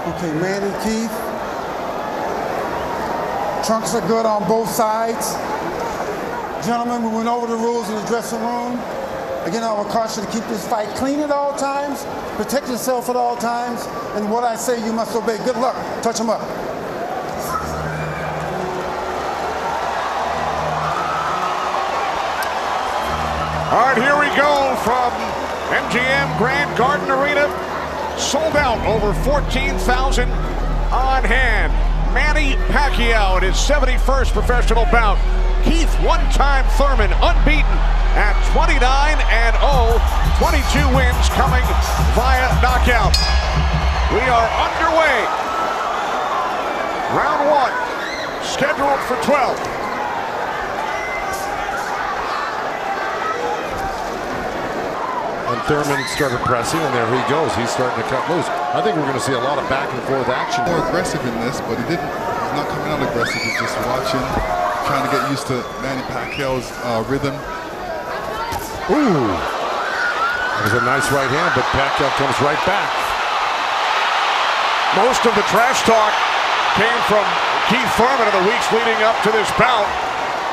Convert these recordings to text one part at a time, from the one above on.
Okay, Manny, Keith. Trunks are good on both sides. Gentlemen, we went over the rules in the dressing room. Again, I would caution you to keep this fight clean at all times, protect yourself at all times, and what I say you must obey. Good luck. Touch them up. All right, here we go from MGM Grand Garden Arena. Sold out, over 14,000 on hand. Manny Pacquiao in his 71st professional bout. Keith, one-time Thurman, unbeaten at 29-0, 22 wins coming via knockout. We are underway. Round one, scheduled for 12. And Thurman started pressing, and there he goes. He's starting to cut loose. I think we're going to see a lot of back and forth action. More aggressive in this, but he's not coming out aggressive. He's just watching, trying to get used to Manny Pacquiao's rhythm. Ooh, that was a nice right hand, but Pacquiao comes right back. Most of the trash talk came from Keith Thurman in the weeks leading up to this bout.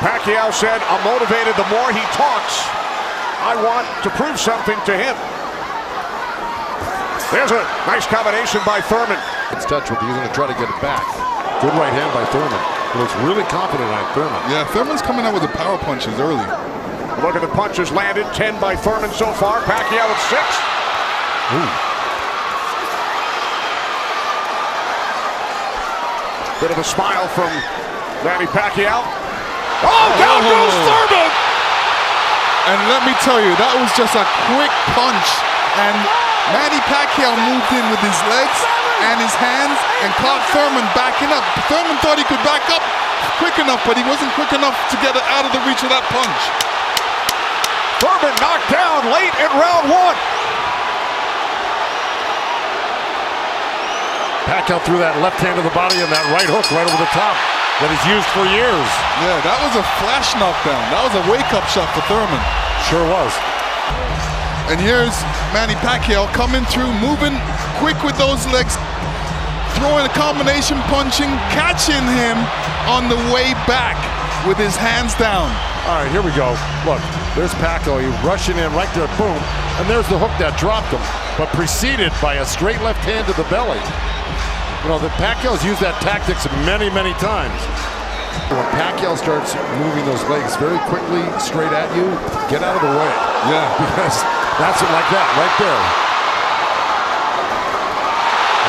Pacquiao said, "I'm motivated the more he talks. I want to prove something to him." There's a nice combination by Thurman. It's touch with. He's going to try to get it back. Good right hand by Thurman. He looks really confident on Thurman. Yeah, Thurman's coming out with the power punches early. Look at the punches landed. 10 by Thurman so far. Pacquiao at 6. Ooh. Bit of a smile from Manny Pacquiao. Oh, down goes Thurman! And let me tell you, that was just a quick punch. And Manny Pacquiao moved in with his legs and his hands and caught Thurman backing up. Thurman thought he could back up quick enough, but he wasn't quick enough to get it out of the reach of that punch. Thurman knocked down late in round one. Pacquiao threw that left hand to the body and that right hook right over the top that he's used for years. Yeah, that was a flash knockdown. That was a wake-up shot for Thurman. Sure was. And here's Manny Pacquiao coming through, moving quick with those legs, throwing a combination punching, catching him on the way back with his hands down. All right, here we go. Look, there's Pacquiao. He's rushing in right there, boom. And there's the hook that dropped him, but preceded by a straight left hand to the belly. You know, the Pacquiao's used that tactics many, many times. When Pacquiao starts moving those legs very quickly straight at you, get out of the way. Yeah. Because that's it like that, right there.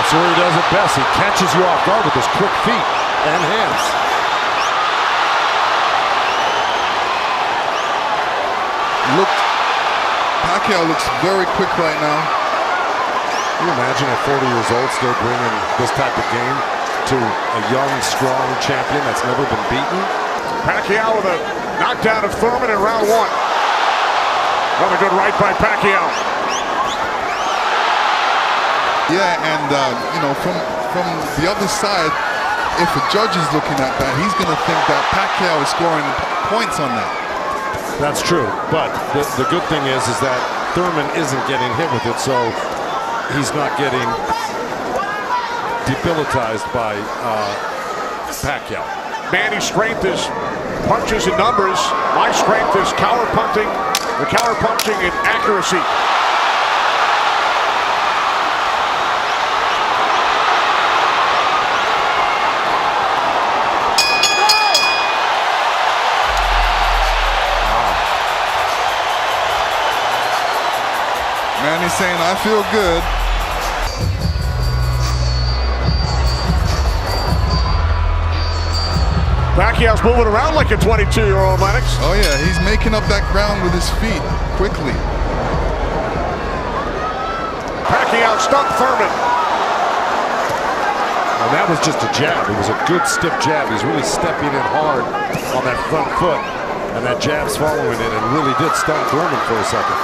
That's where he does it best. He catches you off guard with his quick feet and hands. Pacquiao looks very quick right now. Can you imagine at 40 years old still bringing this type of game to a young, strong champion that's never been beaten? Pacquiao with a knockdown of Thurman in round one. Another good right by Pacquiao. Yeah, and you know, from the other side, if a judge is looking at that, he's going to think that Pacquiao is scoring points on that. That's true, but the good thing is that Thurman isn't getting hit with it, so he's not getting debilitized by Pacquiao. Manny's strength is punches and numbers. My strength is counter punching and accuracy. Manny's saying, "I feel good." Pacquiao's moving around like a 22-year-old, Lennox. Oh yeah, he's making up that ground with his feet quickly. Pacquiao stunned Thurman. And that was just a jab. It was a good stiff jab. He's really stepping in hard on that front foot. And that jab's following it and really did stun Thurman for a second.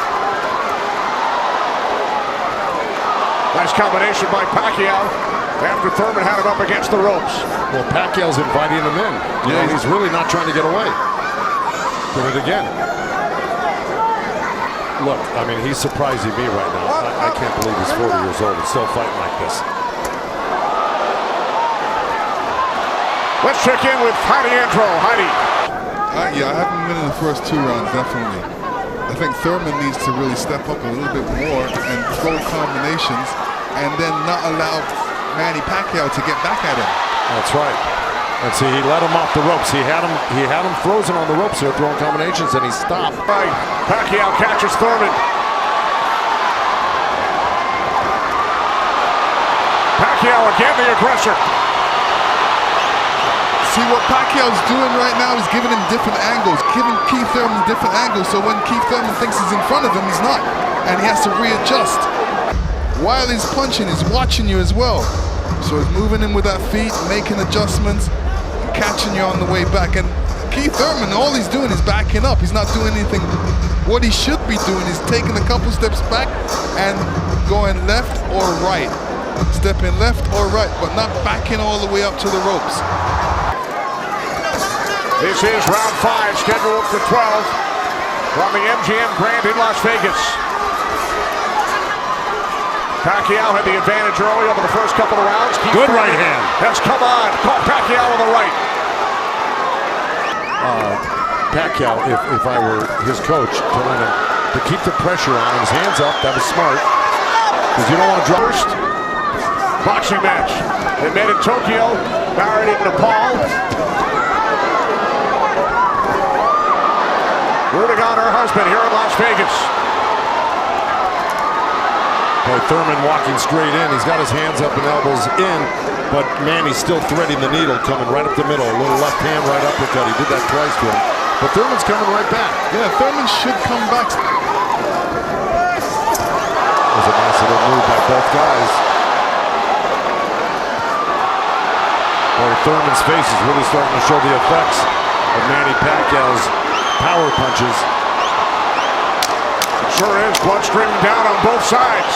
Nice combination by Pacquiao after Thurman had him up against the ropes. Well, Pacquiao's inviting him in. Yeah, he's really not trying to get away. Did it again. Look, I mean, he's surprising me right now. I can't believe he's 40 years old and still fighting like this. Let's check in with Heidi Andro. Heidi. Yeah, I haven't been in the first 2 rounds, definitely. I think Thurman needs to really step up a little bit more and throw combinations and then not allow Manny Pacquiao to get back at him. That's right. And see, he let him off the ropes. He had him frozen on the ropes here, throwing combinations, and he stopped. Right. Pacquiao catches Thurman. Pacquiao again, the aggressor. See, what Pacquiao's doing right now is giving him different angles, giving Keith Thurman different angles, so when Keith Thurman thinks he's in front of him, he's not, and he has to readjust. While he's punching, he's watching you as well. So he's moving in with that feet, making adjustments, and catching you on the way back. And Keith Thurman, all he's doing is backing up. He's not doing anything. What he should be doing is taking a couple steps back and going left or right. Stepping left or right, but not backing all the way up to the ropes. This is round 5, scheduled for 12 from the MGM Grand in Las Vegas. Pacquiao had the advantage early over the first couple of rounds. Good right hand. Has come on. Caught Pacquiao with the right. Pacquiao, if I were his coach, telling him to keep the pressure on, his hands up, that was smart. Because you don't want to drop. First boxing match. They met in Tokyo, married in Nepal. Rooting on her husband here in Las Vegas. Boy, Thurman walking straight in. He's got his hands up and elbows in, but Manny's still threading the needle, coming right up the middle. A little left hand, right uppercut. He did that twice to him. But Thurman's coming right back. Yeah, Thurman should come back. It was a nice little move by both guys. Boy, Thurman's face is really starting to show the effects of Manny Pacquiao's power punches. It sure is. Blood streaming down on both sides.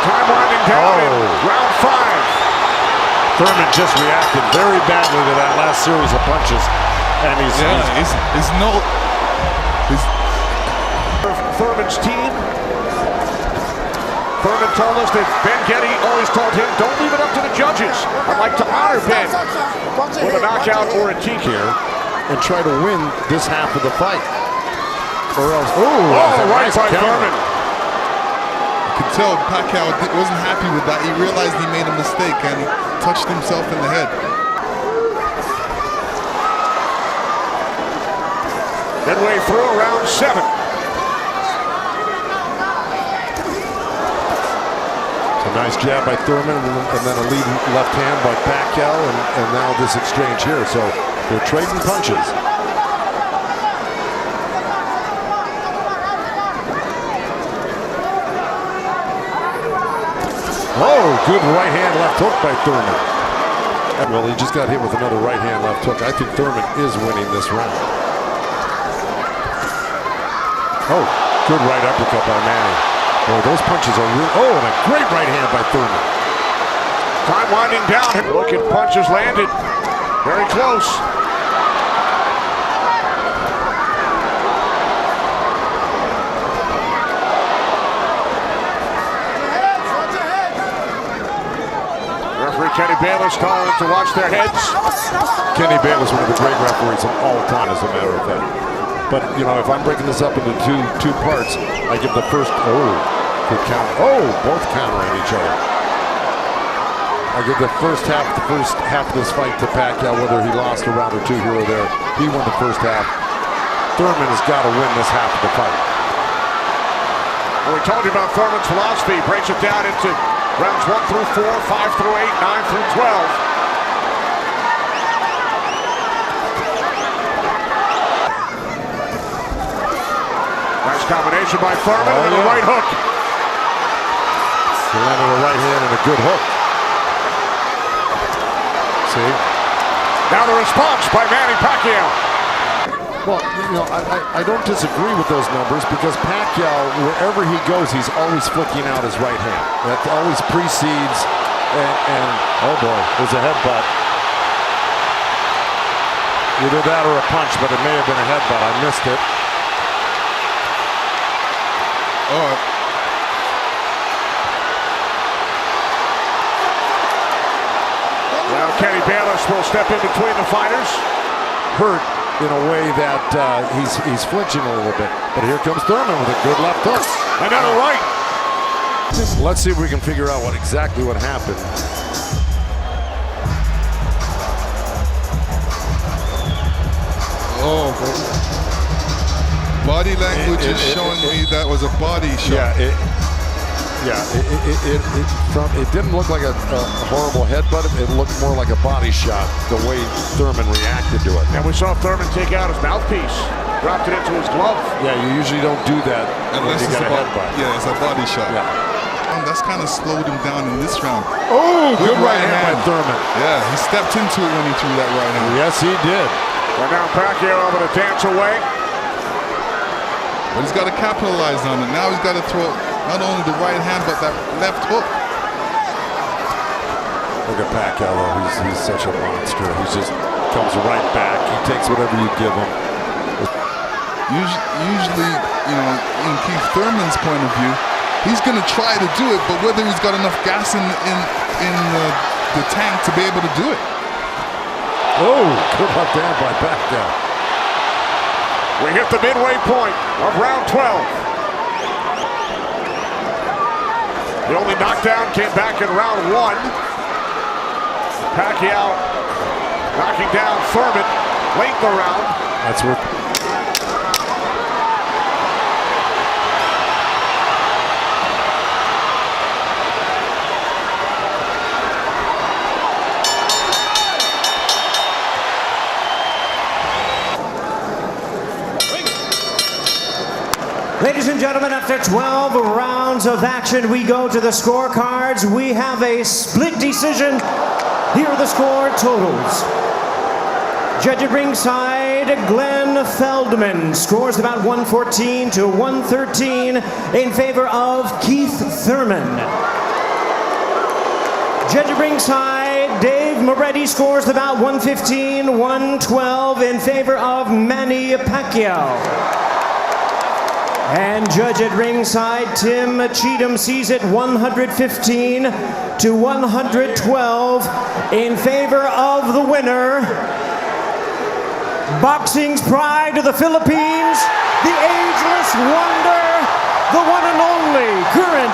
Time winding down in round 5. Thurman just reacted very badly to that last series of punches, and he's Thurman's team. Thurman told us that Ben Getty always told him, don't leave it up to the judges. I'd like to honor Ben with a knockout or a TKO here and try to win this half of the fight. Or else, right by Thurman. You could tell Pacquiao wasn't happy with that. He realized he made a mistake and he touched himself in the head. Midway through round 7. Nice jab by Thurman, and then a lead left hand by Pacquiao, and now this exchange here. So they're trading punches. Oh, good right hand left hook by Thurman. Well, he just got hit with another right hand left hook. I think Thurman is winning this round. Oh, good right uppercut by Manny. Boy, those punches are real. Oh, and a great right hand by Thurman. Time winding down. Look at punches landed. Very close. Referee Kenny Bayless calling to watch their heads. Kenny Bayless, one of the great referees of all time, as a matter of fact. But, you know, if I'm breaking this up into two parts, I give the first, good count. Both countering each other. I give the first half of this fight to Pacquiao, whether he lost a round or 2 here or there. He won the first half. Thurman has got to win this half of the fight. Well, we told you about Thurman's philosophy. He breaks it down into rounds 1 through 4, 5 through 8, 9 through 12. Nice combination by Thurman with a right hook. He landed a right hand and a good hook. See? Now the response by Manny Pacquiao. Well, you know, I don't disagree with those numbers because Pacquiao, wherever he goes, he's always flicking out his right hand. That always precedes, and oh boy, there's a headbutt. Either that or a punch, but it may have been a headbutt. I missed it. Jerry Bayless will step in between the fighters. Hurt in a way that he's flinching a little bit. But here comes Thurman with a good left hook. Another right. Let's see if we can figure out exactly what happened. Oh, body language is showing me that was a body shot. It didn't look like a horrible headbutt. It looked more like a body shot, the way Thurman reacted to it. And we saw Thurman take out his mouthpiece, dropped it into his glove. Yeah, you usually don't do that unless you got a headbutt. Yeah, it's a body shot. Yeah. That's kind of slowed him down in this round. Oh, good right hand by Thurman. Yeah, he stepped into it when he threw that right hand. Yes, he did. Well, now Pacquiao able to dance away. But he's got to capitalize on it. Now he's got to throw not only the right hand, but that left hook. Look at Pacquiao, though. He's such a monster. He just comes right back. He takes whatever you give him. Usually, you know, in Keith Thurman's point of view, he's going to try to do it, but whether he's got enough gas in the tank to be able to do it. Oh, good left hand by Pacquiao. We hit the midway point of round 12. The only knockdown came back in round 1. Pacquiao knocking down Thurman late in the round. That's what. Ladies and gentlemen, after 12 rounds of action, we go to the scorecards. We have a split decision. Here are the score totals. Judge at ringside, Glenn Feldman scores about 114 to 113 in favor of Keith Thurman. Judge at ringside, Dave Moretti scores about 115, 112 in favor of Manny Pacquiao. And judge at ringside, Tim Cheatham sees it 115 to 112 in favor of the winner. Boxing's pride of the Philippines, the ageless wonder, the one and only current